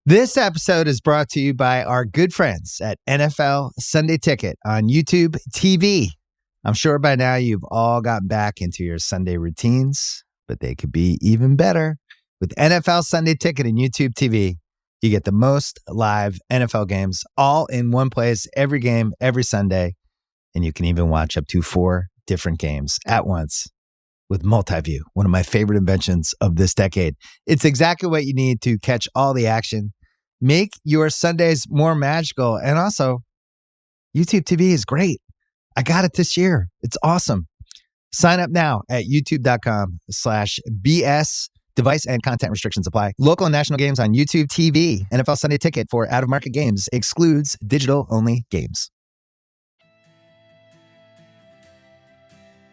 This episode is brought to you by our good friends at NFL Sunday Ticket on YouTube TV. I'm sure by now you've all gotten back into your Sunday routines, but they could be even better. With NFL Sunday Ticket and YouTube TV, you get the most live NFL games all in one place, every game, every Sunday, and you can even watch up to 4 different games at once with multi-view, one of my favorite inventions of this decade. It's exactly what you need to catch all the action, make your Sundays more magical, and also YouTube TV is great. I got it this year. It's awesome. Sign up now at youtube.com/BS. Device and content restrictions apply. Local and national games on YouTube TV. NFL Sunday Ticket for out-of-market games excludes digital-only games.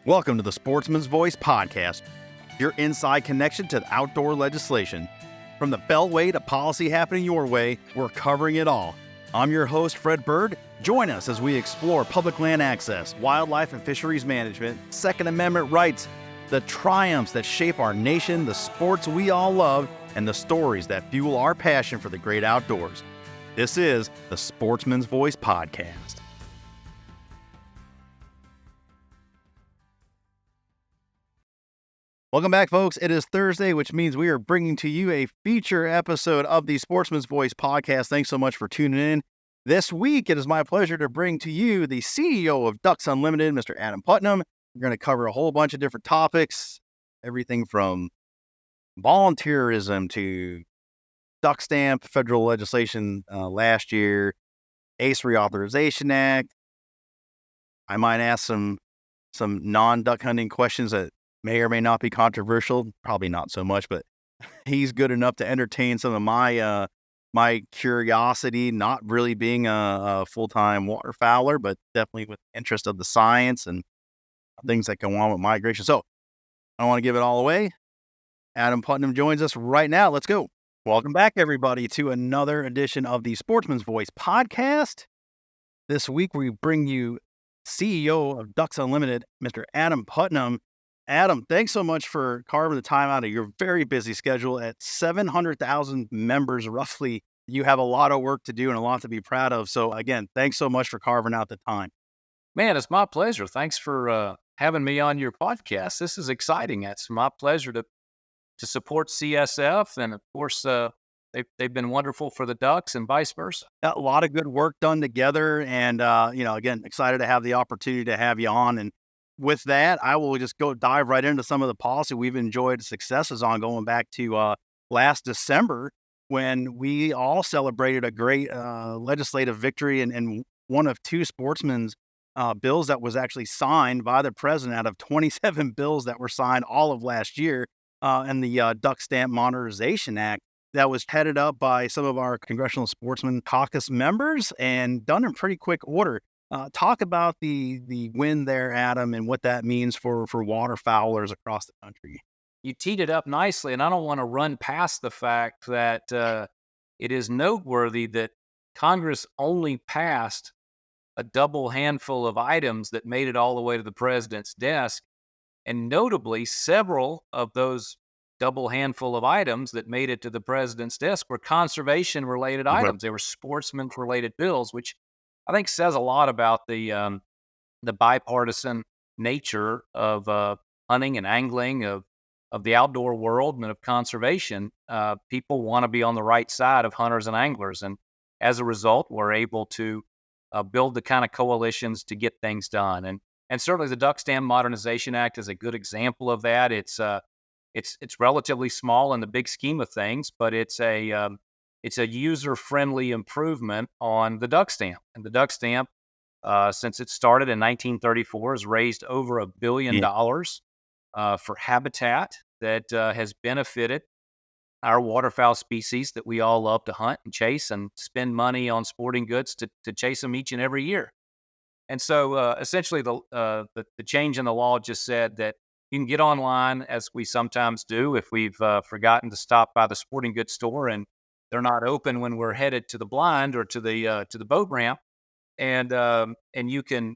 Welcome to the Sportsman's Voice podcast, your inside connection to outdoor legislation. From the Beltway to policy happening your way, we're covering it all. I'm your host, Fred Bird. Join us as we explore public land access, wildlife and fisheries management, Second Amendment rights, the triumphs that shape our nation, the sports we all love, and the stories that fuel our passion for the great outdoors. This is the Sportsman's Voice podcast. Welcome back, folks. It is Thursday, which means we are bringing to you a feature episode of the Sportsman's Voice podcast. Thanks so much for tuning in. This week, it is my pleasure to bring to you the CEO of Ducks Unlimited, Mr. Adam Putnam. We're going to cover a whole bunch of different topics, everything from volunteerism to Duck Stamp, federal legislation last year, ACE Reauthorization Act. I might ask some non-duck hunting questions that may or may not be controversial, probably not so much, but he's good enough to entertain some of my my curiosity, not really being a full-time waterfowler, but definitely with interest of the science and things that go on with migration. So I don't want to give it all away. Adam Putnam joins us right now. Let's go. Welcome back, everybody, to another edition of the Sportsman's Voice podcast. This week, we bring you CEO of Ducks Unlimited, Mr. Adam Putnam. Adam, thanks so much for carving the time out of your very busy schedule. At 700,000 members, roughly, you have a lot of work to do and a lot to be proud of. So again, thanks so much for carving out the time. Man, it's my pleasure. Thanks for having me on your podcast. This is exciting. It's my pleasure to support CSF. And of course, they've been wonderful for the Ducks and vice versa. A lot of good work done together. And, again, excited to have the opportunity to have you on. And with that, I will just dive right into some of the policy we've enjoyed successes on, going back to last December when we all celebrated a great legislative victory and one of 2 sportsmen's bills that was actually signed by the president out of 27 bills that were signed all of last year, and the Duck Stamp Modernization Act that was headed up by some of our Congressional Sportsmen Caucus members and done in pretty quick order. Talk about the win there, Adam, and what that means for waterfowlers across the country. You teed it up nicely, and I don't want to run past the fact that it is noteworthy that Congress only passed a double handful of items that made it all the way to the president's desk. And notably, several of those double handful of items that made it to the president's desk were conservation-related items. They were sportsman-related bills, which I think says a lot about the bipartisan nature of hunting and angling, of the outdoor world, and of conservation. People want to be on the right side of hunters and anglers, and as a result, we're able to build the kind of coalitions to get things done. And certainly, the Duck Stamp Modernization Act is a good example of that. It's relatively small in the big scheme of things, but it's a user-friendly improvement on the duck stamp. And the duck stamp, since it started in 1934, has raised over $1 billion for habitat that has benefited our waterfowl species that we all love to hunt and chase and spend money on sporting goods to chase them each and every year. And so essentially the change in the law just said that you can get online, as we sometimes do if we've forgotten to stop by the sporting goods store and they're not open when we're headed to the blind or to the boat ramp, and you can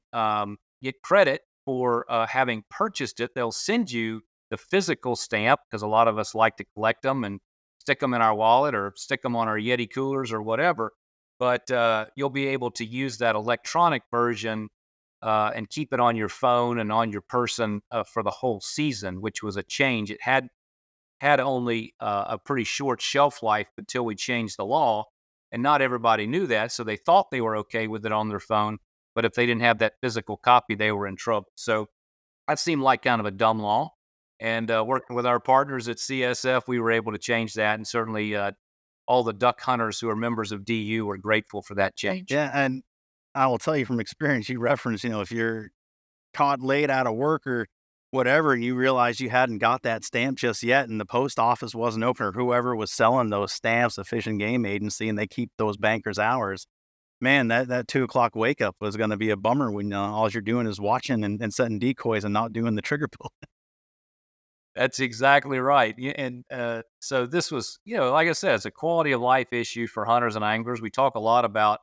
get credit for having purchased it. They'll send you the physical stamp because a lot of us like to collect them and stick them in our wallet or stick them on our Yeti coolers or whatever. But you'll be able to use that electronic version and keep it on your phone and on your person for the whole season, which was a change. It had only a pretty short shelf life until we changed the law, and not everybody knew that, so they thought they were okay with it on their phone. But if they didn't have that physical copy, they were in trouble. So that seemed like kind of a dumb law. And working with our partners at CSF, we were able to change that, and certainly all the duck hunters who are members of DU are grateful for that change. Yeah, and I will tell you from experience, you referenced, if you're caught late out of work or whatever, and you realize you hadn't got that stamp just yet, and the post office wasn't open, or whoever was selling those stamps, the Fish and Game Agency, and they keep those bankers' hours. Man, that 2 o'clock wake up was going to be a bummer when all you're doing is watching and setting decoys and not doing the trigger pull. That's exactly right. And so this was, like I said, it's a quality of life issue for hunters and anglers. We talk a lot about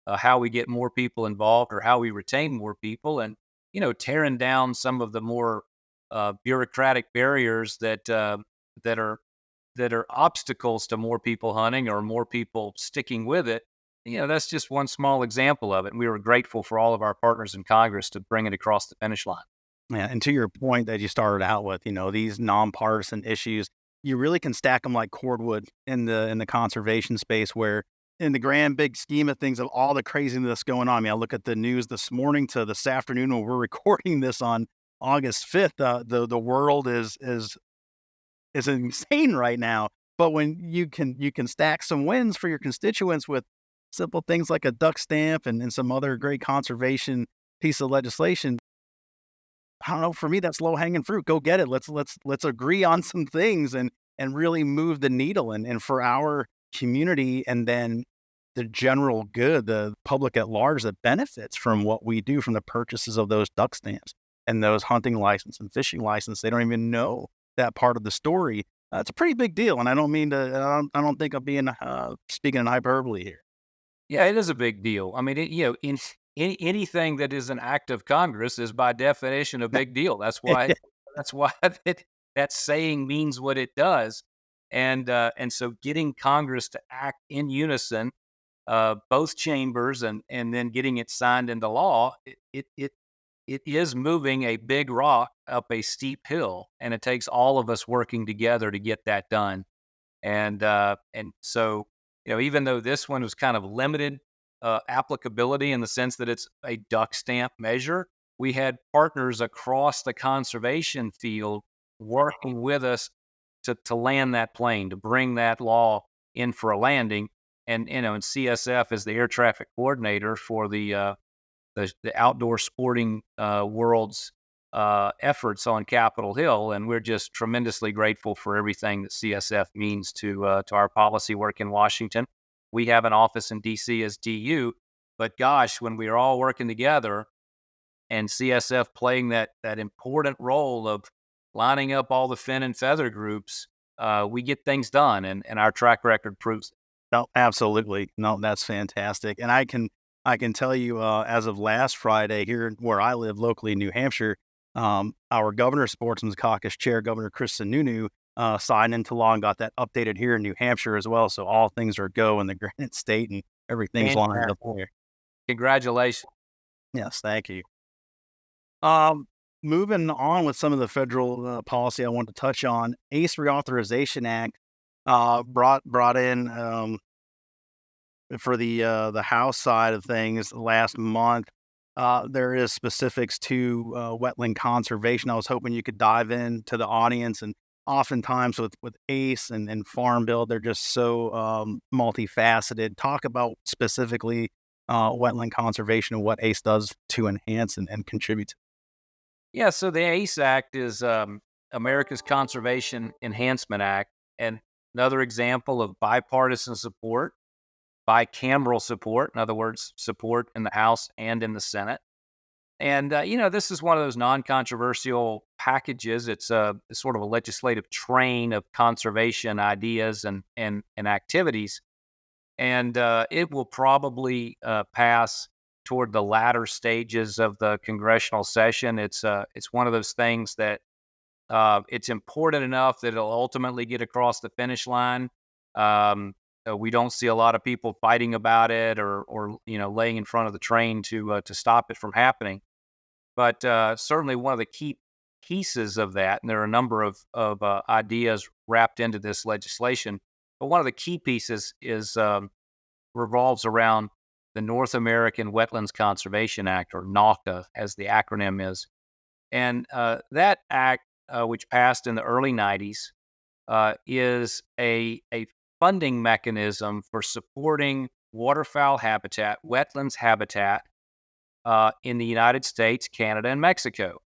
how we get more people involved or how we retain more people, and tearing down some of the more bureaucratic barriers that are obstacles to more people hunting or more people sticking with it. That's just one small example of it. And we were grateful for all of our partners in Congress to bring it across the finish line. Yeah, and to your point that you started out with, these nonpartisan issues, you really can stack them like cordwood in the conservation space, where in the grand big scheme of things, of all the craziness going on. I mean, I look at the news this morning to this afternoon when we're recording this on August 5th. The world is insane right now. But when you can stack some wins for your constituents with simple things like a duck stamp and some other great conservation piece of legislation, I don't know. For me, that's low hanging fruit. Go get it. Let's agree on some things and really move the needle. And for our community, and then the general good, the public at large that benefits from what we do, from the purchases of those duck stamps and those hunting license and fishing license. They don't even know that part of the story. It's a pretty big deal. And I don't mean to. I don't think I'm being speaking in hyperbole here. Yeah, it is a big deal. I mean, anything that is an act of Congress is by definition a big deal. That's why that saying means what it does. And so getting Congress to act in unison, both chambers, and then getting it signed into law, it is moving a big rock up a steep hill, and it takes all of us working together to get that done. And so, even though this one was kind of limited applicability in the sense that it's a duck stamp measure, we had partners across the conservation field working with us to land that plane, to bring that law in for a landing. And CSF is the air traffic coordinator for the outdoor sporting world's efforts on Capitol Hill, and we're just tremendously grateful for everything that CSF means to our policy work in Washington. We have an office in D.C. as DU, but gosh, when we are all working together and CSF playing that important role of lining up all the fin and feather groups, we get things done, and our track record proves it. No, absolutely. No, that's fantastic. And I can tell you, as of last Friday, here where I live locally in New Hampshire, our Governor Sportsman's Caucus Chair, Governor Chris Sununu, signed into law and got that updated here in New Hampshire as well. So all things are go in the Granite State, and everything's lined up here. Congratulations. Yes, thank you. Moving on with some of the federal policy I want to touch on, ACE Reauthorization Act brought in for the House side of things last month. There is specifics to wetland conservation. I was hoping you could dive into the audience, and oftentimes with ACE and Farm Bill, they're just so multifaceted. Talk about specifically wetland conservation and what ACE does to enhance and contribute to. Yeah, so the ACE Act is America's Conservation Enhancement Act, and another example of bipartisan support, bicameral support, in other words, support in the House and in the Senate. And, this is one of those non-controversial packages. It's sort of a legislative train of conservation ideas and activities. And it will probably pass toward the latter stages of the congressional session. It's one of those things that it's important enough that it'll ultimately get across the finish line, We don't see a lot of people fighting about it or laying in front of the train to stop it from happening. But certainly one of the key pieces of that, and there are a number of ideas wrapped into this legislation, but one of the key pieces is revolves around the North American Wetlands Conservation Act, or NAWCA, as the acronym is. And that act, which passed in the early 90s, is a funding mechanism for supporting waterfowl habitat, wetlands habitat in the United States, Canada, and Mexico.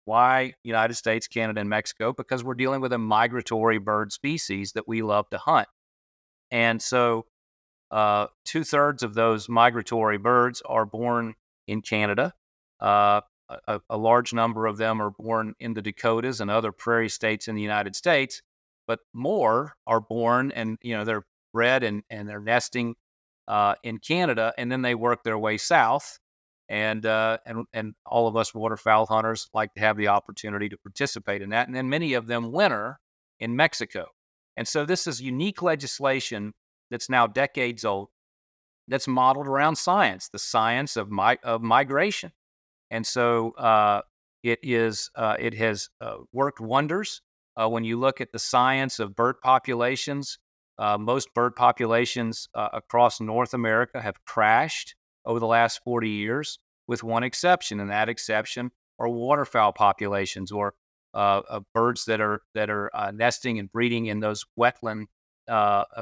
Why United States, Canada, and Mexico? Because we're dealing with a migratory bird species that we love to hunt. And so 2/3 of those migratory birds are born in Canada. A large number of them are born in the Dakotas and other prairie states in the United States, but more are born and they're bred and they're nesting in Canada, and then they work their way south. And all of us waterfowl hunters like to have the opportunity to participate in that. And then many of them winter in Mexico. And so this is unique legislation that's now decades old, that's modeled around science, the science of migration. And so it has worked wonders. When you look at the science of bird populations, most bird populations across North America have crashed over the last 40 years, with one exception, and that exception are waterfowl populations, or birds that are nesting and breeding in those wetland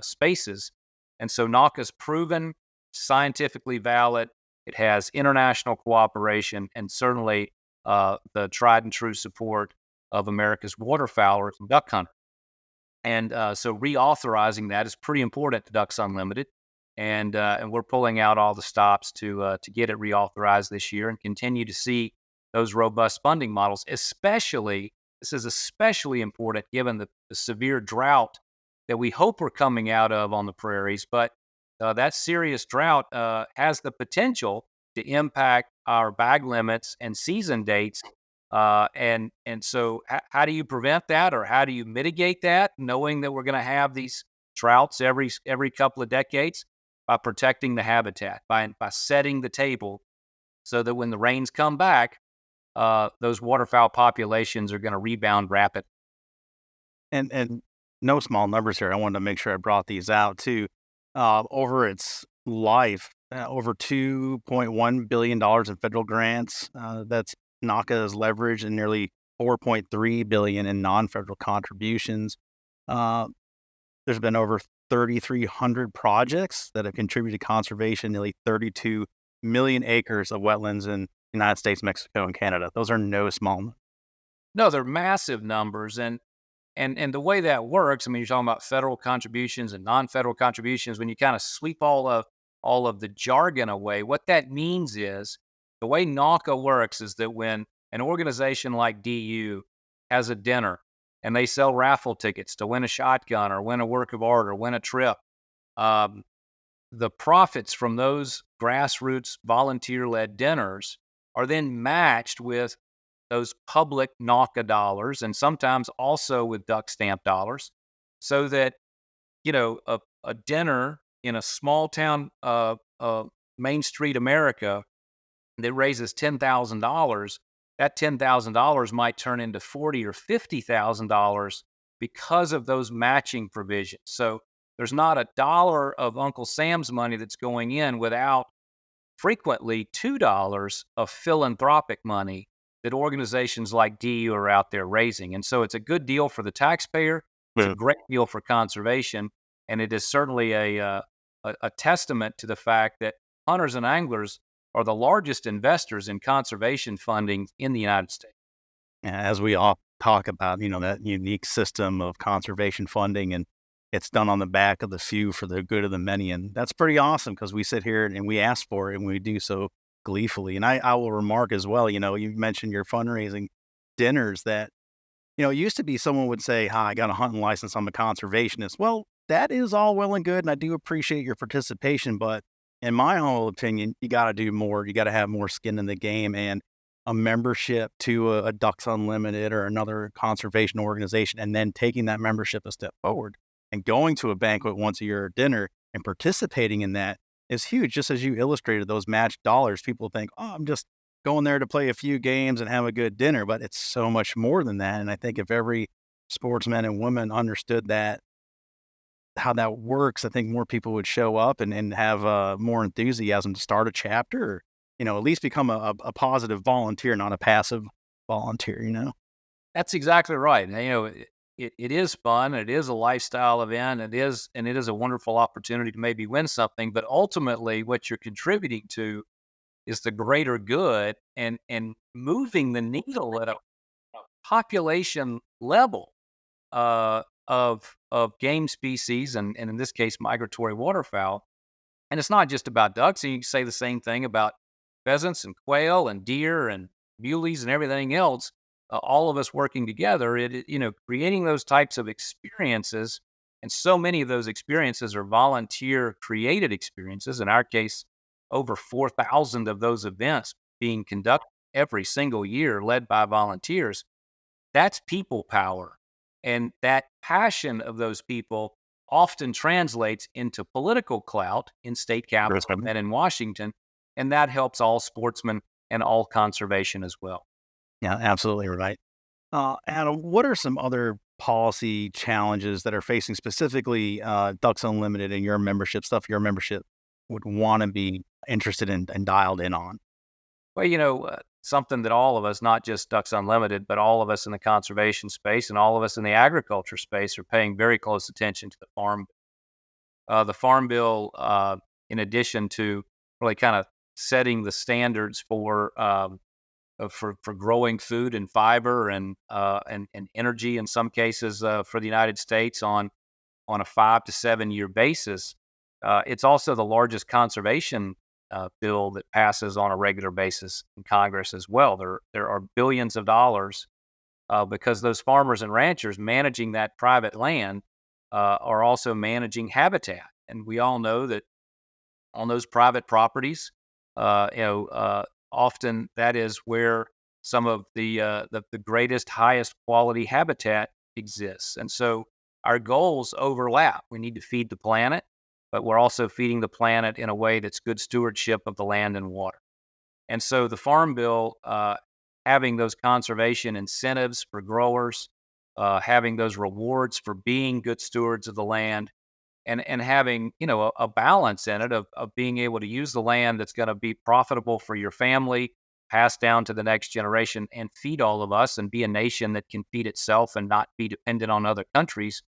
spaces. And so NAWCA is proven, scientifically valid. It has international cooperation and certainly the tried and true support of America's waterfowlers and duck hunters. And so reauthorizing that is pretty important to Ducks Unlimited. And we're pulling out all the stops to get it reauthorized this year and continue to see those robust funding models. This is especially important given the severe drought that we hope we're coming out of on the prairies. But that serious drought has the potential to impact our bag limits and season dates. And so how do you prevent that, or how do you mitigate that, knowing that we're going to have these droughts every couple of decades? By protecting the habitat, by setting the table so that when the rains come back, those waterfowl populations are going to rebound rapidly. And no small numbers here. I wanted to make sure I brought these out too. Over its life, over $2.1 billion in federal grants. That's NAWCA has leveraged, and nearly $4.3 billion in non-federal contributions. There's been over 3,300 projects that have contributed to conservation, nearly 32 million acres of wetlands in the United States, Mexico, and Canada. Those are no small numbers. No, they're massive numbers. And the way that works, I mean, you're talking about federal contributions and non-federal contributions. When you kind of sweep all of the jargon away, what that means is the way NAWCA works is that when an organization like DU has a dinner and they sell raffle tickets to win a shotgun or win a work of art or win a trip, the profits from those grassroots volunteer-led dinners are then matched with those public NAWCA dollars, and sometimes also with Duck Stamp dollars, so that a dinner in a small town, Main Street America, that raises $10,000, that $10,000 might turn into $40,000 or $50,000 because of those matching provisions. So there's not a dollar of Uncle Sam's money that's going in without frequently $2 of philanthropic money that organizations like DU are out there raising. And so it's a good deal for the taxpayer. It's a great deal for conservation. And it is certainly a testament to the fact that hunters and anglers are the largest investors in conservation funding in the United States. As we all talk about, that unique system of conservation funding, and it's done on the back of the few for the good of the many. And that's pretty awesome, because we sit here and we ask for it, and we do so gleefully. And I will remark as well, you mentioned your fundraising dinners that, it used to be someone would say, hi, I got a hunting license, I'm a conservationist. Well, that is all well and good, and I do appreciate your participation. But in my humble opinion, you got to do more. You got to have more skin in the game, and a membership to a Ducks Unlimited or another conservation organization, and then taking that membership a step forward. And going to a banquet once a year or dinner and participating in that is huge. Just as you illustrated those matched dollars, people think, oh, I'm just going there to play a few games and have a good dinner. But it's so much more than that. And I think if every sportsman and woman understood that, how that works, I think more people would show up and have more enthusiasm to start a chapter or, at least become a positive volunteer, not a passive volunteer. That's exactly right. And, it is fun. It is a lifestyle event. It is a wonderful opportunity to maybe win something. But ultimately, what you're contributing to is the greater good and moving the needle at a population level of game species and in this case migratory waterfowl. And it's not just about ducks. You can say the same thing about pheasants and quail and deer and muleys and everything else. All of us working together, creating those types of experiences. And so many of those experiences are volunteer created experiences. In our case, over 4,000 of those events being conducted every single year, led by volunteers. That's people power. And that passion of those people often translates into political clout in state capitals and in Washington. And that helps all sportsmen and all conservation as well. Yeah, absolutely right. Adam, what are some other policy challenges that are facing specifically Ducks Unlimited and your membership, stuff your membership would want to be interested in and dialed in on? Well, something that all of us, not just Ducks Unlimited, but all of us in the conservation space and all of us in the agriculture space are paying very close attention to the farm. The Farm Bill, in addition to really kind of setting the standards for growing food and fiber and energy in some cases for the United States on a 5 to 7 year basis. It's also the largest conservation bill that passes on a regular basis in Congress as well. There are billions of dollars because those farmers and ranchers managing that private land are also managing habitat, and we all know that on those private properties, often that is where some of the greatest, highest quality habitat exists. And so our goals overlap. We need to feed the planet, but we're also feeding the planet in a way that's good stewardship of the land and water. And so the Farm Bill, having those conservation incentives for growers, having those rewards for being good stewards of the land, and having a balance in it of being able to use the land that's going to be profitable for your family, pass down to the next generation, and feed all of us, and be a nation that can feed itself and not be dependent on other countries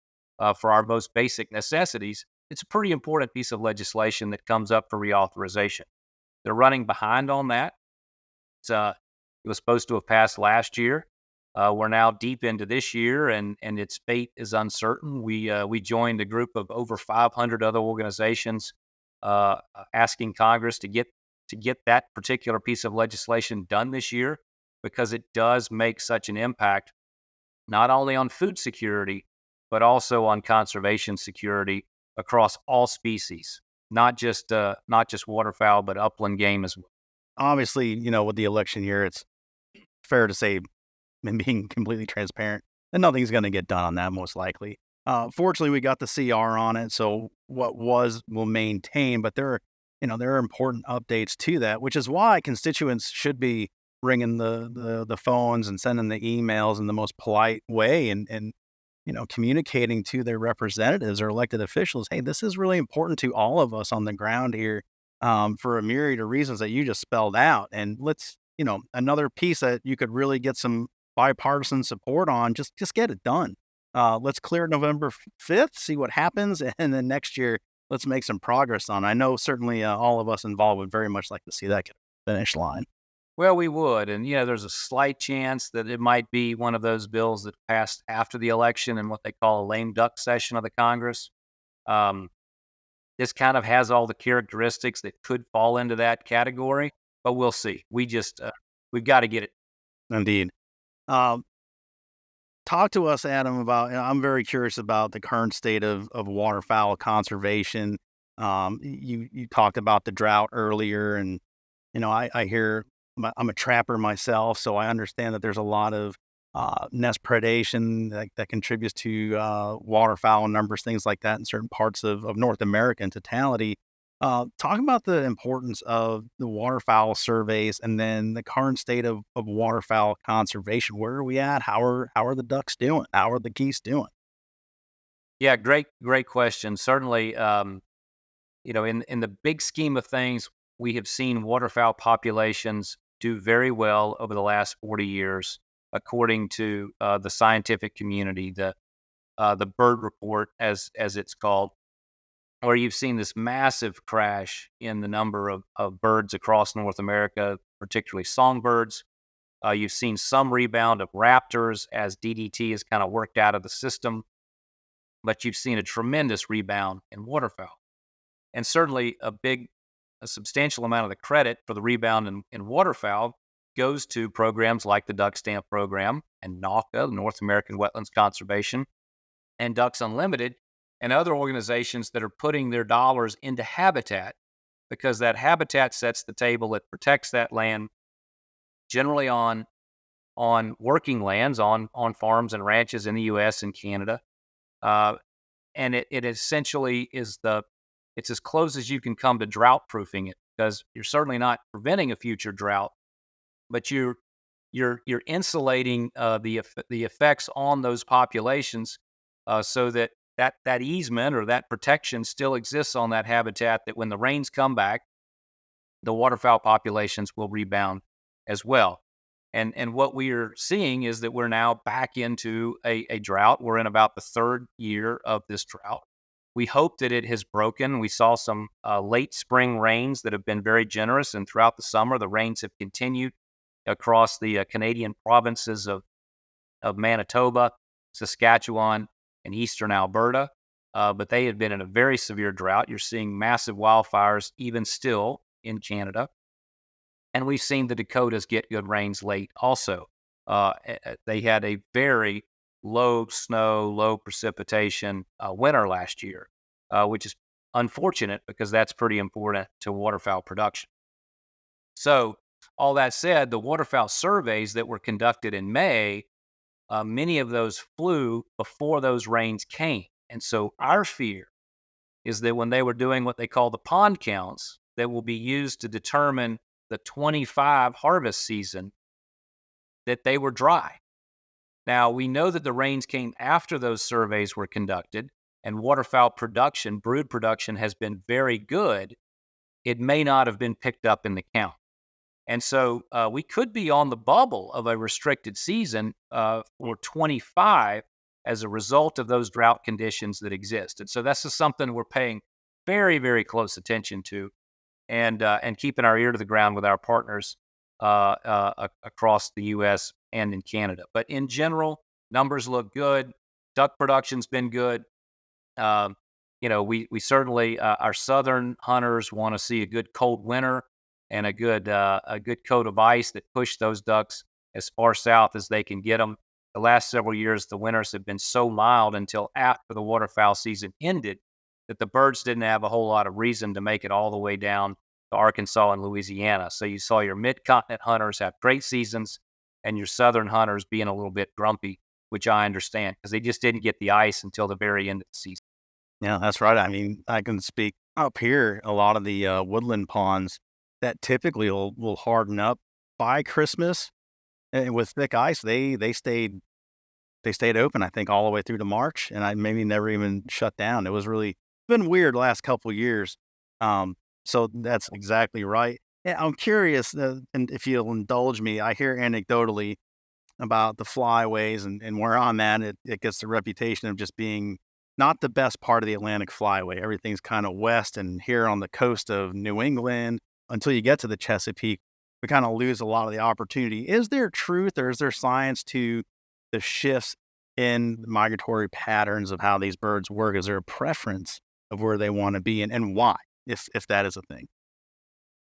for our most basic necessities. It's a pretty important piece of legislation that comes up for reauthorization. They're running behind on that. It was supposed to have passed last year. We're now deep into this year, and its fate is uncertain. We joined a group of over 500 other organizations asking Congress to get that particular piece of legislation done this year because it does make such an impact, not only on food security, but also on conservation security across all species, not just waterfowl, but upland game as well. Obviously, with the election year, it's fair to say, and being completely transparent, that nothing's going to get done on that most likely. Fortunately, we got the CR on it, so what was will maintain. But there are important updates to that, which is why constituents should be ringing the phones and sending the emails in the most polite way and communicating to their representatives or elected officials. Hey, this is really important to all of us on the ground here for a myriad of reasons that you just spelled out. And let's another piece that you could really get some bipartisan support on, just get it done. Let's clear November 5th, see what happens, and then next year, let's make some progress on it. I know certainly all of us involved would very much like to see that get finish line. Well, we would. And, there's a slight chance that it might be one of those bills that passed after the election in what they call a lame duck session of the Congress. Um, this kind of has all the characteristics that could fall into that category, but we'll see. We've got to get it. Indeed. Talk to us, Adam, about, I'm very curious about the current state of waterfowl conservation. You talked about the drought earlier, and, I hear I'm a trapper myself, so I understand that there's a lot of nest predation that contributes to waterfowl numbers, things like that in certain parts of North America in totality. Talk about the importance of the waterfowl surveys and then the current state of waterfowl conservation. Where are we at? How are the ducks doing? How are the geese doing? Yeah, great question. Certainly, in the big scheme of things, we have seen waterfowl populations do very well over the last 40 years, according to the scientific community, the bird report, as it's called, where you've seen this massive crash in the number of birds across North America, particularly songbirds. You've seen some rebound of raptors as DDT is kind of worked out of the system, but you've seen a tremendous rebound in waterfowl. And certainly a substantial amount of the credit for the rebound in waterfowl goes to programs like the Duck Stamp program and NAWCA, North American Wetlands Conservation, and Ducks Unlimited, and other organizations that are putting their dollars into habitat, because that habitat sets the table. It protects that land, generally on working lands, on farms and ranches in the U.S. and Canada. And it essentially it's as close as you can come to drought proofing it, because you're certainly not preventing a future drought, but you're insulating the effects on those populations, so that easement or that protection still exists on that habitat, that when the rains come back, the waterfowl populations will rebound as well. And what we are seeing is that we're now back into a drought. We're in about the third year of this drought. We hope that it has broken. We saw some late spring rains that have been very generous, and throughout the summer, the rains have continued across the Canadian provinces of Manitoba, Saskatchewan, and eastern Alberta. But they have been in a very severe drought. You're seeing massive wildfires even still in Canada. And we've seen the Dakotas get good rains late also. They had a very low snow, low precipitation winter last year, which is unfortunate because that's pretty important to waterfowl production. So, all that said, the waterfowl surveys that were conducted in May, many of those flew before those rains came. And so our fear is that when they were doing what they call the pond counts that will be used to determine the 25 harvest season, that they were dry. Now, we know that the rains came after those surveys were conducted, and waterfowl production, brood production, has been very good. It may not have been picked up in the count. And so we could be on the bubble of a restricted season for 25 as a result of those drought conditions that exist. And so that's just something we're paying very, very close attention to, and keeping our ear to the ground with our partners across the U.S. and in Canada. But in general, numbers look good. Duck production's been good. We certainly, our southern hunters want to see a good cold winter and a good coat of ice that push those ducks as far south as they can get them. The last several years, the winters have been so mild until after the waterfowl season ended that the birds didn't have a whole lot of reason to make it all the way down to Arkansas and Louisiana. So you saw your mid-continent hunters have great seasons and your southern hunters being a little bit grumpy, which I understand because they just didn't get the ice until the very end of the season. Yeah, that's right. I mean, I can speak up here. A lot of the woodland ponds that typically will harden up by Christmas, and with thick ice, they stayed open. I think all the way through to March, and I maybe never even shut down. It was really been weird the last couple of years. So that's exactly right. Yeah, I'm curious, and if you'll indulge me, I hear anecdotally about the flyways and where I'm at, it gets the reputation of just being not the best part of the Atlantic flyway. Everything's kind of west and here on the coast of New England until you get to the Chesapeake, we kind of lose a lot of the opportunity. Is there truth or is there science to the shifts in the migratory patterns of how these birds work? Is there a preference of where they want to be and why, if that is a thing?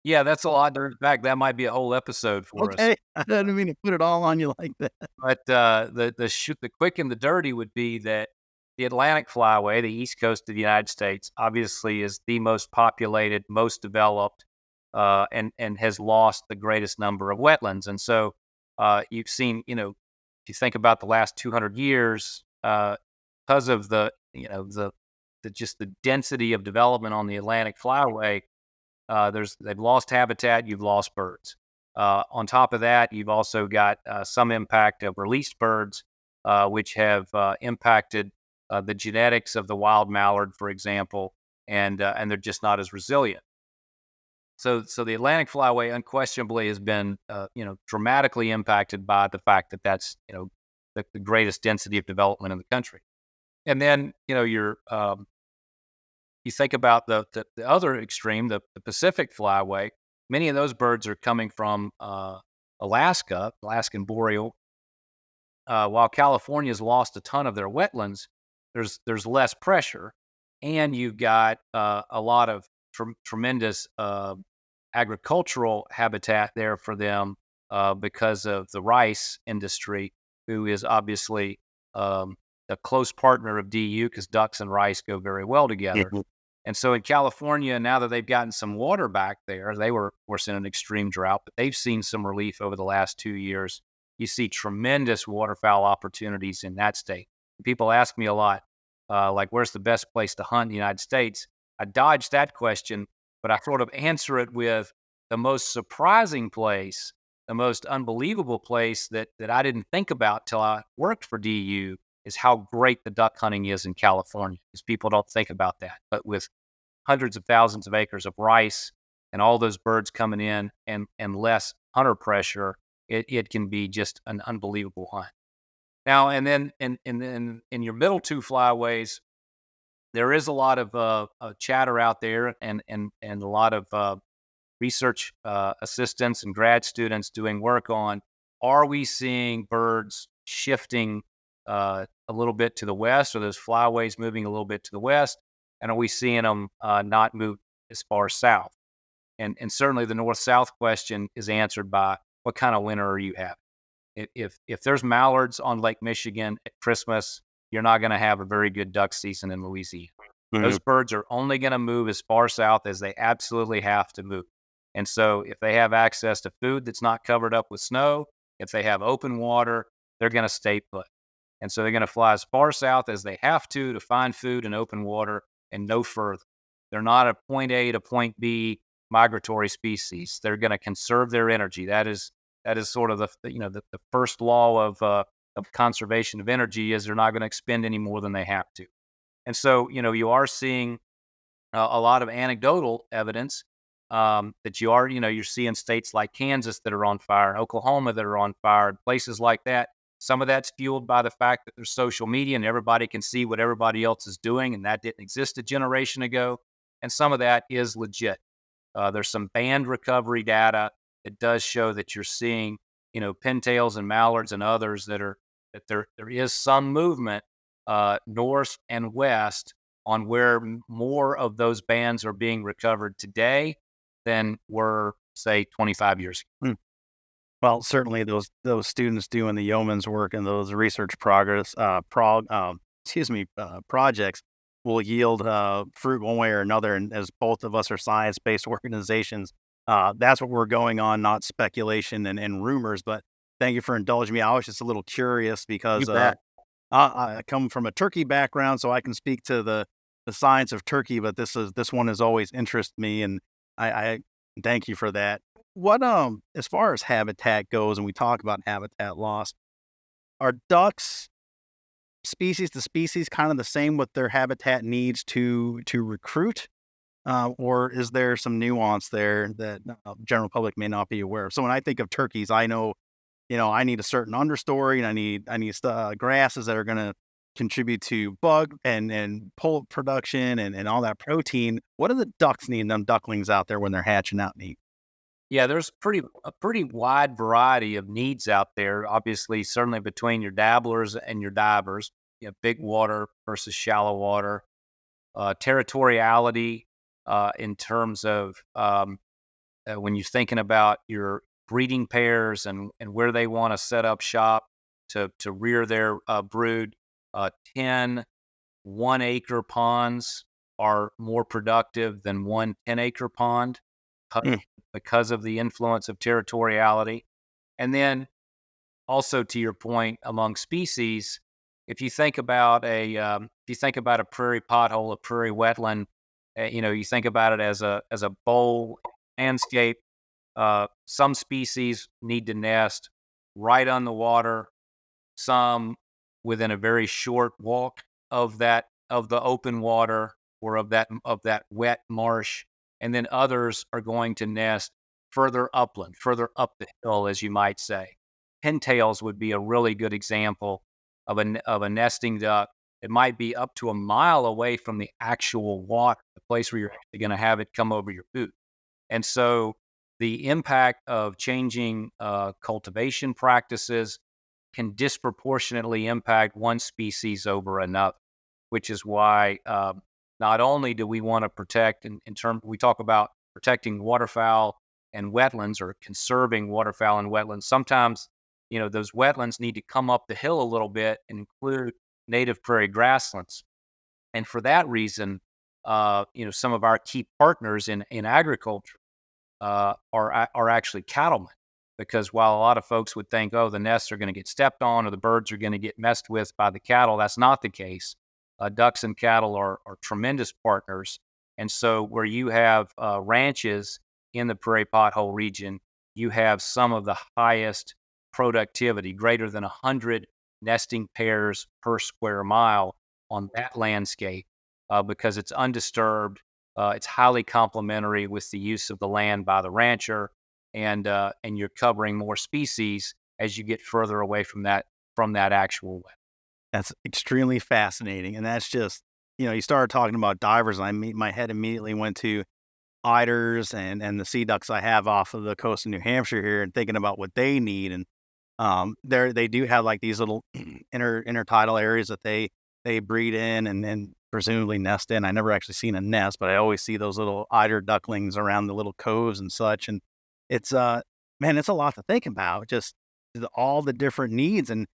Yeah, that's a lot. In fact, that might be a whole episode for us. Okay, I didn't mean to put it all on you like that. But the quick and the dirty would be that the Atlantic Flyway, the east coast of the United States, obviously is the most populated, most developed, and has lost the greatest number of wetlands. And so you've seen, you think about the last 200 years, because of just the density of development on the Atlantic Flyway, they've lost habitat, you've lost birds. On top of that, you've also got some impact of released birds, which have impacted the genetics of the wild mallard, for example, and they're just not as resilient. So the Atlantic Flyway unquestionably has been, dramatically impacted by the fact that that's, the greatest density of development in the country. And then, you think about the other extreme, the Pacific Flyway. Many of those birds are coming from Alaska, Alaskan boreal. While California's lost a ton of their wetlands, there's less pressure, and you've got a lot of tremendous agricultural habitat there for them because of the rice industry, who is obviously a close partner of DU, because ducks and rice go very well together. And so in California, now that they've gotten some water back there, they were, of course, in an extreme drought, but they've seen some relief over the last 2 years. You see tremendous waterfowl opportunities in that state. People ask me a lot, like, where's the best place to hunt in the United States? I dodged that question, but I sort of answer it with the most surprising place, the most unbelievable place that I didn't think about till I worked for DU, is how great the duck hunting is in California, because people don't think about that. But with hundreds of thousands of acres of rice and all those birds coming in and less hunter pressure, it can be just an unbelievable hunt. Now, and then in your middle two flyways, there is a lot of chatter out there, and a lot of research assistants and grad students doing work on, are we seeing birds shifting a little bit to the west, or those flyways moving a little bit to the west, and are we seeing them not move as far south? And certainly the north-south question is answered by, what kind of winter are you having? If there's mallards on Lake Michigan at Christmas, you're not going to have a very good duck season in Louisiana. Those birds are only going to move as far south as they absolutely have to move. And so if they have access to food that's not covered up with snow, if they have open water, they're going to stay put. And so they're going to fly as far south as they have to find food and open water, and no further. They're not a point A to point B migratory species. They're going to conserve their energy. That is sort of the first law of conservation of energy, is they're not going to expend any more than they have to. And so, you are seeing a lot of anecdotal evidence that you're seeing states like Kansas that are on fire, and Oklahoma that are on fire, and places like that. Some of that's fueled by the fact that there's social media and everybody can see what everybody else is doing, and that didn't exist a generation ago. And some of that is legit. There's some band recovery data that does show that you're seeing, pintails and mallards and others that there is some movement north and west on where more of those bands are being recovered today than were, say, 25 years ago. Well, certainly those students doing the yeoman's work and those research projects will yield fruit one way or another. And as both of us are science-based organizations, that's what we're going on, not speculation and rumors. But thank you for indulging me. I was just a little curious because I come from a turkey background, so I can speak to the science of turkey. But this one has always interested me, and I thank you for that. What as far as habitat goes, and we talk about habitat loss, are ducks species to species kind of the same with their habitat needs to recruit, or is there some nuance there that general public may not be aware of? So when I think of turkeys, I know, I need a certain understory, and I need grasses that are going to contribute to bug and poult production and all that protein. What do the ducks need, them ducklings out there when they're hatching out need? Yeah, there's a pretty wide variety of needs out there. Obviously, certainly between your dabblers and your divers, big water versus shallow water, territoriality in terms of when you're thinking about your breeding pairs and where they want to set up shop to rear their brood. 10 1-acre ponds are more productive than one 10-acre pond because of the influence of territoriality. And then also to your point, among species, if you think about a prairie pothole, a prairie wetland, you think about it as a bowl landscape. Some species need to nest right on the water, some within a very short walk of the open water or of that wet marsh, and then others are going to nest further upland, further up the hill, as you might say. Pintails would be a really good example of a nesting duck. It might be up to a mile away from the actual water, the place where you're actually going to have it come over your boot. And so the impact of changing cultivation practices can disproportionately impact one species over another, which is why not only do we want to protect, in terms, we talk about protecting waterfowl and wetlands or conserving waterfowl and wetlands. Sometimes, those wetlands need to come up the hill a little bit and include native prairie grasslands. And for that reason, some of our key partners in agriculture are actually cattlemen, because while a lot of folks would think, oh, the nests are going to get stepped on or the birds are going to get messed with by the cattle, that's not the case. Ducks and cattle are tremendous partners. And so where you have ranches in the prairie pothole region, you have some of the highest productivity, greater than 100 nesting pairs per square mile on that landscape, because it's undisturbed. It's highly complementary with the use of the land by the rancher, and you're covering more species as you get further away from that actual wet. That's extremely fascinating. And that's just, you started talking about divers, and my head immediately went to eiders and the sea ducks I have off of the coast of New Hampshire here, and thinking about what they need. And they do have like these little intertidal areas that they breed in and presumably nest in. I never actually seen a nest, but I always see those little eider ducklings around the little coves and such. And it's man, it's a lot to think about, just all the different needs, and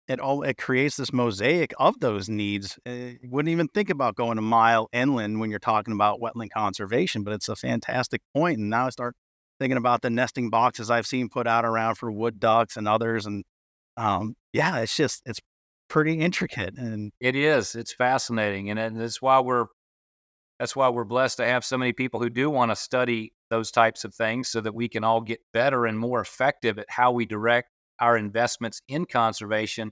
it creates this mosaic of those needs. You wouldn't even think about going a mile inland when you're talking about wetland conservation, but it's a fantastic point. And now I start thinking about the nesting boxes I've seen put out around for wood ducks and others. And yeah, it's pretty intricate. And It is. It's fascinating, and that's why we're blessed to have so many people who do want to study those types of things, so that we can all get better and more effective at how we direct our investments in conservation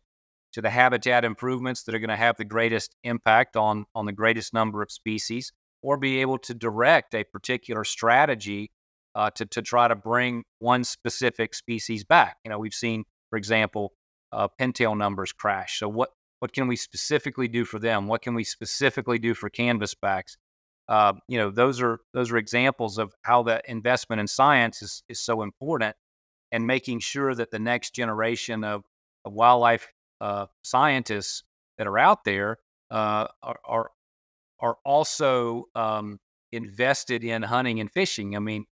to the habitat improvements that are going to have the greatest impact on the greatest number of species, or be able to direct a particular strategy to try to bring one specific species back. We've seen, for example, pintail numbers crash. So what can we specifically do for them? What can we specifically do for canvasbacks? Those are examples of how that investment in science is so important, and making sure that the next generation of wildlife scientists that are out there are also invested in hunting and fishing. I mean,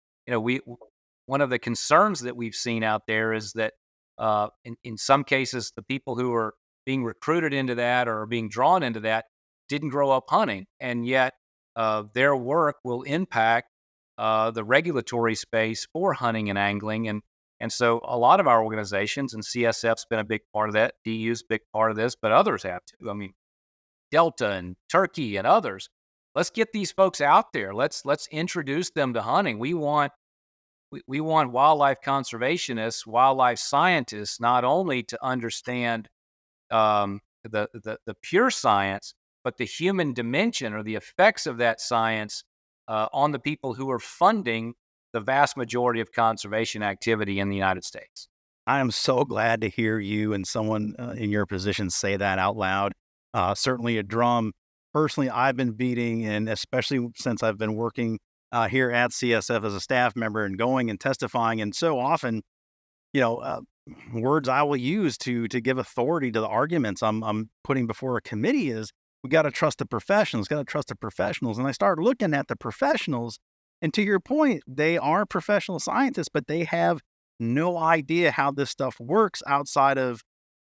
one of the concerns that we've seen out there is that in some cases, the people who are being recruited into that or are being drawn into that didn't grow up hunting, and yet their work will impact the regulatory space for hunting and angling. And so a lot of our organizations, and CSF's been a big part of that, DU's a big part of this, but others have too. I mean, Delta and Turkey and others. Let's get these folks out there. Let's introduce them to hunting. We want wildlife conservationists, wildlife scientists, not only to understand the pure science, but the human dimension or the effects of that science on the people who are funding the vast majority of conservation activity in the United States. I am so glad to hear you and someone in your position say that out loud. Certainly a drum personally I've been beating, and especially since I've been working here at CSF as a staff member and going and testifying. And so often, you know, uh, words I will use to give authority to the arguments I'm putting before a committee is, we got to trust the professionals, got to trust the professionals. And I started looking at the professionals, and to your point, they are professional scientists, but they have no idea how this stuff works outside of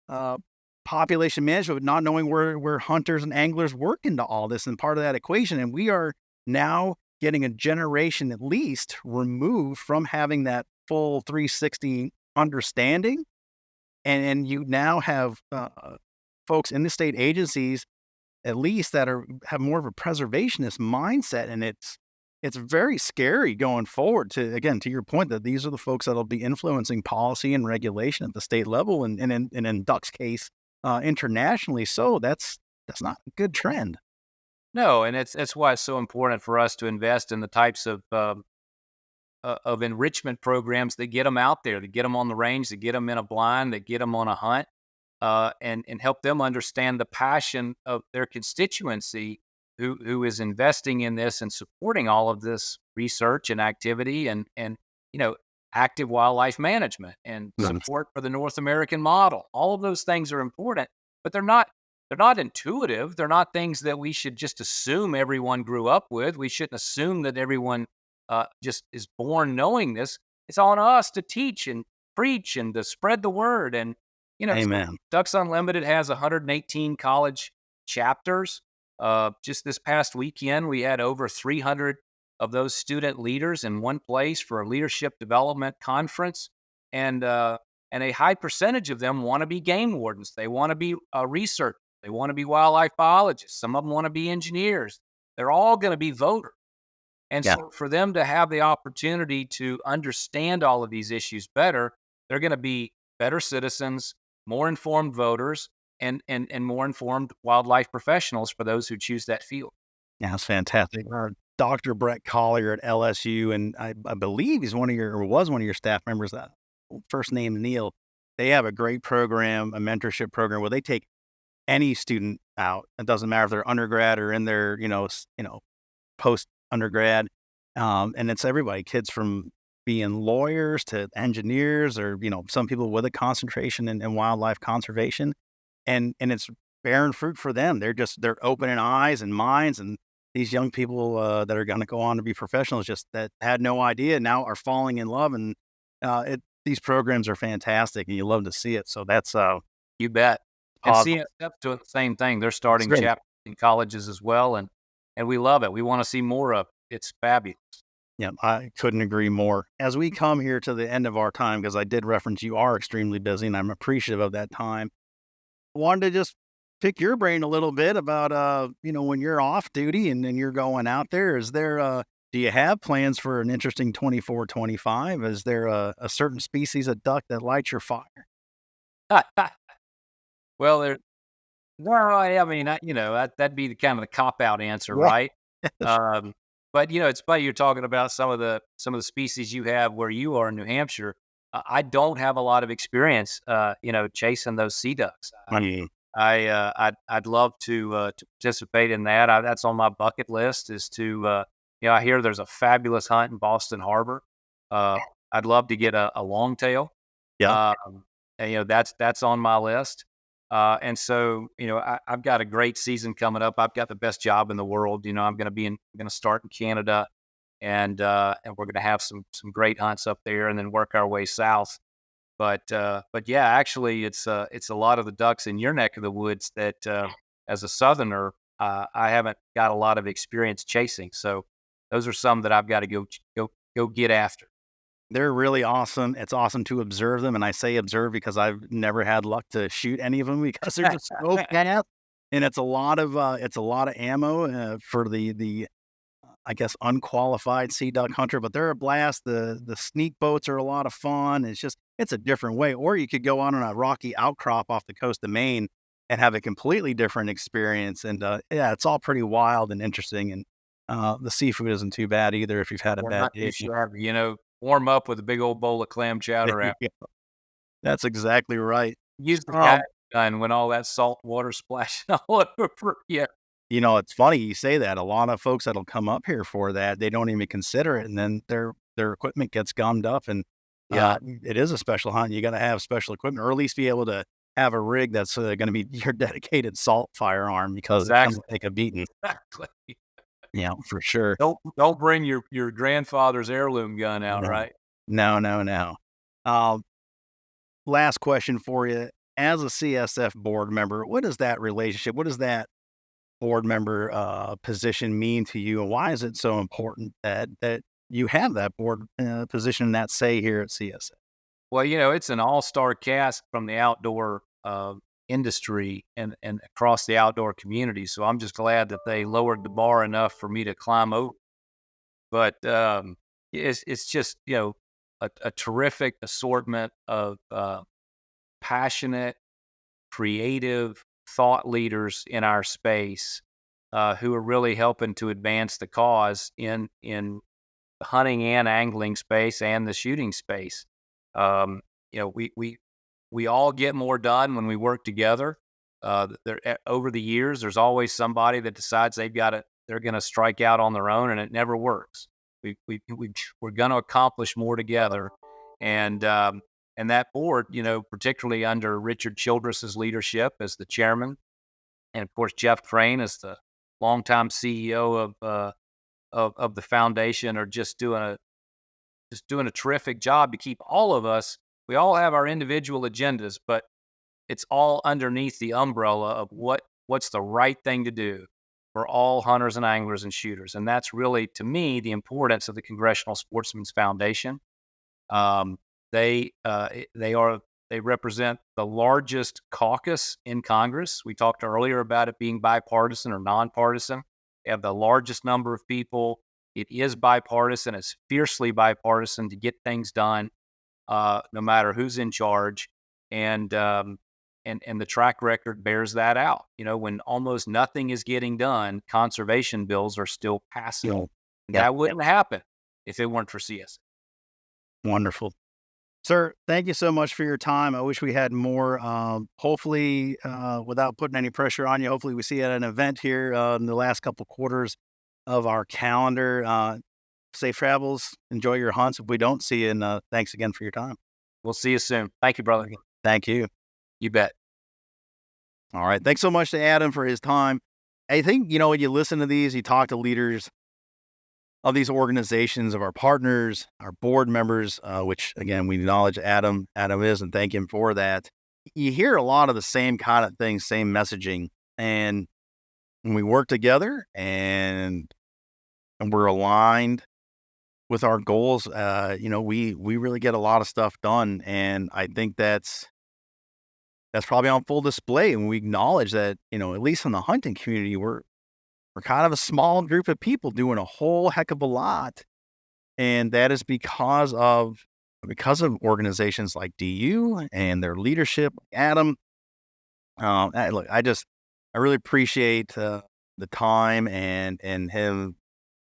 uh, population management, not knowing where hunters and anglers work into all this and part of that equation. And we are now getting a generation at least removed from having that full 360 understanding. and you now have folks in the state agencies, at least that have more of a preservationist mindset, and it's very scary going forward. To your point, that these are the folks that'll be influencing policy and regulation at the state level, and in Duck's case, internationally. So that's not a good trend. No, and that's why it's so important for us to invest in the types of enrichment programs that get them out there, that get them on the range, that get them in a blind, that get them on a hunt, and help them understand the passion of their constituency who is investing in this and supporting all of this research and activity and active wildlife management and support for the North American model. All of those things are important, but they're not intuitive. They're not things that we should just assume everyone grew up with. We shouldn't assume that everyone just is born knowing this. It's on us to teach and preach and to spread the word. And Amen. Ducks Unlimited has 118 college chapters. Just this past weekend, we had over 300 of those student leaders in one place for a leadership development conference, and a high percentage of them want to be game wardens. They want to be researchers. They want to be wildlife biologists. Some of them want to be engineers. They're all going to be voters. And Yeah. so for them to have the opportunity to understand all of these issues better, they're going to be better citizens, more informed voters, and more informed wildlife professionals for those who choose that field. Yeah, it's fantastic. Dr. Brett Collier at LSU, and I believe he's was one of your staff members. First name Neil. They have a great program, a mentorship program where they take any student out. It doesn't matter if they're undergrad or in their post undergrad, and it's everybody. Kids from being lawyers to engineers, or some people with a concentration in wildlife conservation, and it's bearing fruit for them. They're opening eyes and minds, and these young people that are going to go on to be professionals, just that had no idea, now are falling in love, and these programs are fantastic, and you love to see it. So that's You bet. And positive. CSF's doing the same thing. They're It's starting great. chapters in colleges as well, and we love it. We want to see more of it. It's fabulous. Yeah, I couldn't agree more. As we come here to the end of our time, because I did reference you are extremely busy, and I'm appreciative of that time. Wanted to just pick your brain a little bit about when you're off duty and you're going out there. Is there do you have plans for an interesting 24-25? Is there a certain species of duck that lights your fire? Well, no, I mean, that'd be the kind of the cop out answer, Yeah. right? Um, but it's funny you're talking about some of the species you have where you are in New Hampshire. I don't have a lot of experience, chasing those sea ducks. I mean, I'd love to participate in that. That's on my bucket list. Is to I hear there's a fabulous hunt in Boston Harbor. Uh, I'd love to get a longtail. yeah, And, that's on my list. And so, I've got a great season coming up. I've got the best job in the world. I'm going to start in Canada, and we're going to have some great hunts up there, and then work our way south. But yeah, actually, it's a lot of the ducks in your neck of the woods that, as a Southerner, I haven't got a lot of experience chasing. So those are some that I've got to go get after. they're really awesome. It's awesome to observe them, and I say observe because I've never had luck to shoot any of them because they're just so fast, and it's a lot of ammo for the I guess, unqualified sea duck hunter, but they're a blast. The sneak boats are a lot of fun. It's a different way. Or you could go on a rocky outcrop off the coast of Maine and have a completely different experience. And yeah, it's all pretty wild and interesting. And the seafood isn't too bad either if you've had a We're bad not too day. sure. Warm up with a big old bowl of clam There chowder you after. go. That's exactly right. Use the Um, cat gun when all that salt water splashing all over you. it's funny you say that. A lot of folks that'll come up here for that, they don't even consider it, and then their equipment gets gummed up, and Yeah, it is a special hunt. You got to have special equipment, or at least be able to have a rig that's going to be your dedicated salt firearm because it comes exactly. to take a beating. Exactly. Yeah, for sure. Don't bring your grandfather's heirloom gun out, No, right? no, no, no. Um, Last question for you. As a CSF board member, what is that relationship? What does that board member position mean to you, and why is it so important that you have that board position and that say here at CSF? Well, it's an all-star cast from the outdoor industry and across the outdoor community. So I'm just glad that they lowered the bar enough for me to climb over. But it's just a terrific assortment of passionate, creative thought leaders in our space who are really helping to advance the cause in hunting and angling space and the shooting space. Um, we all get more done when we work together. Over the years, there's always somebody that decides they're going to strike out on their own, and it never works. We're going to accomplish more together, and that board, particularly under Richard Childress's leadership as the chairman, and of course Jeff Crane as the longtime CEO of the foundation, are just doing a terrific job to keep all of us. We all have our individual agendas, but it's all underneath the umbrella of what's the right thing to do for all hunters and anglers and shooters. And that's really, to me, the importance of the Congressional Sportsmen's Foundation. They represent the largest caucus in Congress. We talked earlier about it being bipartisan or nonpartisan. They have the largest number of people. It is bipartisan. It's fiercely bipartisan to get things done, no matter who's in charge. And the track record bears that out. When almost nothing is getting done, conservation bills are still passing. Yep. That wouldn't happen if it weren't for CSA. Wonderful. Sir, thank you so much for your time. I wish we had more. Hopefully, without putting any pressure on you, hopefully we see you at an event here in the last couple quarters of our calendar. Safe travels. Enjoy your hunts if we don't see you. And thanks again for your time. We'll see you soon. Thank you, brother. Thank you. You bet. All right. Thanks so much to Adam for his time. I think, when you listen to these, you talk to leaders of these organizations, of our partners, our board members, which, again, we acknowledge Adam is, and thank him for that. You hear a lot of the same kind of things, same messaging. And when we work together and we're aligned with our goals, we really get a lot of stuff done. And I think that's probably on full display. And we acknowledge that, at least in the hunting community, we're kind of a small group of people doing a whole heck of a lot. And that is because of organizations like DU and their leadership, Adam. Look, I really appreciate the time and him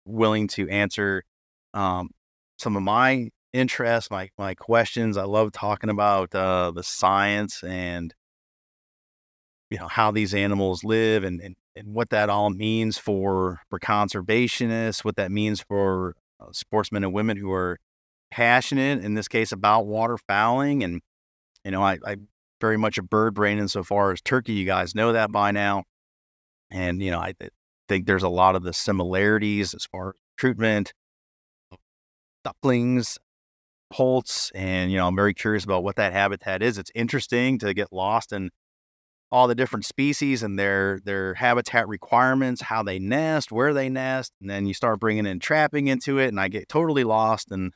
willing to answer some of my interests, my questions. I love talking about the science and how these animals live and what that all means for conservationists, what that means for sportsmen and women who are passionate, in this case, about waterfowling. And, I very much a bird brain insofar as turkey. You guys know that by now. And, I think there's a lot of the similarities as far as recruitment, ducklings, poults, and, I'm very curious about what that habitat is. It's interesting to get lost in all the different species and their habitat requirements, how they nest, where they nest, and then you start bringing in trapping into it, and I get totally lost, and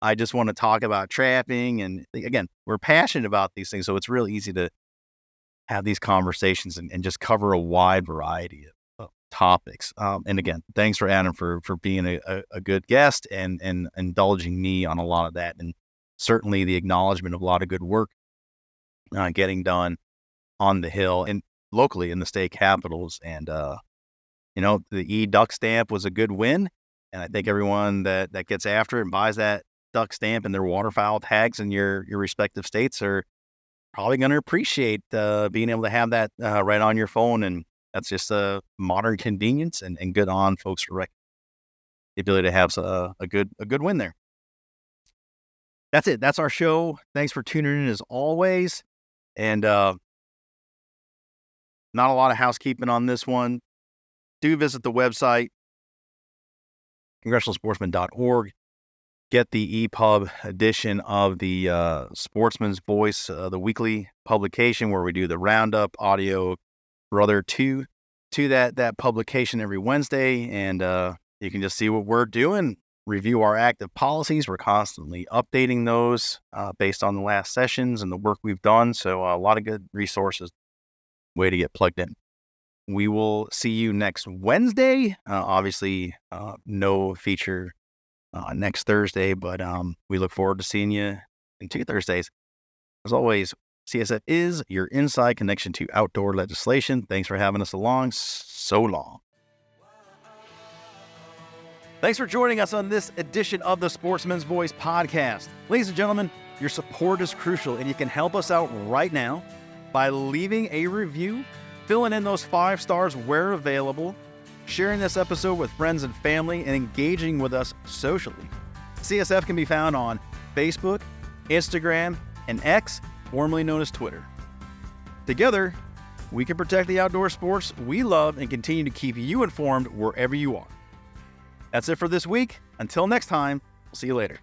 I just want to talk about trapping. And again, we're passionate about these things, so it's real easy to have these conversations and just cover a wide variety of topics. And again, thanks for Adam for being a good guest and indulging me on a lot of that, and certainly the acknowledgement of a lot of good work getting done on the Hill and locally in the state capitals. And, the Duck Stamp was a good win. And I think everyone that gets after it and buys that Duck Stamp and their waterfowl tags in your respective states are probably going to appreciate being able to have that right on your phone. And that's just a modern convenience and good on folks for the ability to have a good win there. That's it. That's our show. Thanks for tuning in as always. And, not a lot of housekeeping on this one. Do visit the website, congressionalsportsman.org. Get the EPUB edition of the Sportsman's Voice, the weekly publication where we do the roundup audio brother to that publication every Wednesday. And you can just see what we're doing review our active policies. We're constantly updating those based on the last sessions and the work we've done. So a lot of good resources, way to get plugged in. We will see you next Wednesday. Obviously, no feature next Thursday, but we look forward to seeing you in 2 Thursdays. As always, CSF is your inside connection to outdoor legislation. Thanks for having us along so long. Thanks for joining us on this edition of the Sportsman's Voice podcast. Ladies and gentlemen, your support is crucial, and you can help us out right now by leaving a review, filling in those 5 stars where available, sharing this episode with friends and family, and engaging with us socially. CSF can be found on Facebook, Instagram, and X, formerly known as Twitter. Together, we can protect the outdoor sports we love and continue to keep you informed wherever you are. That's it for this week. Until next time, we'll see you later.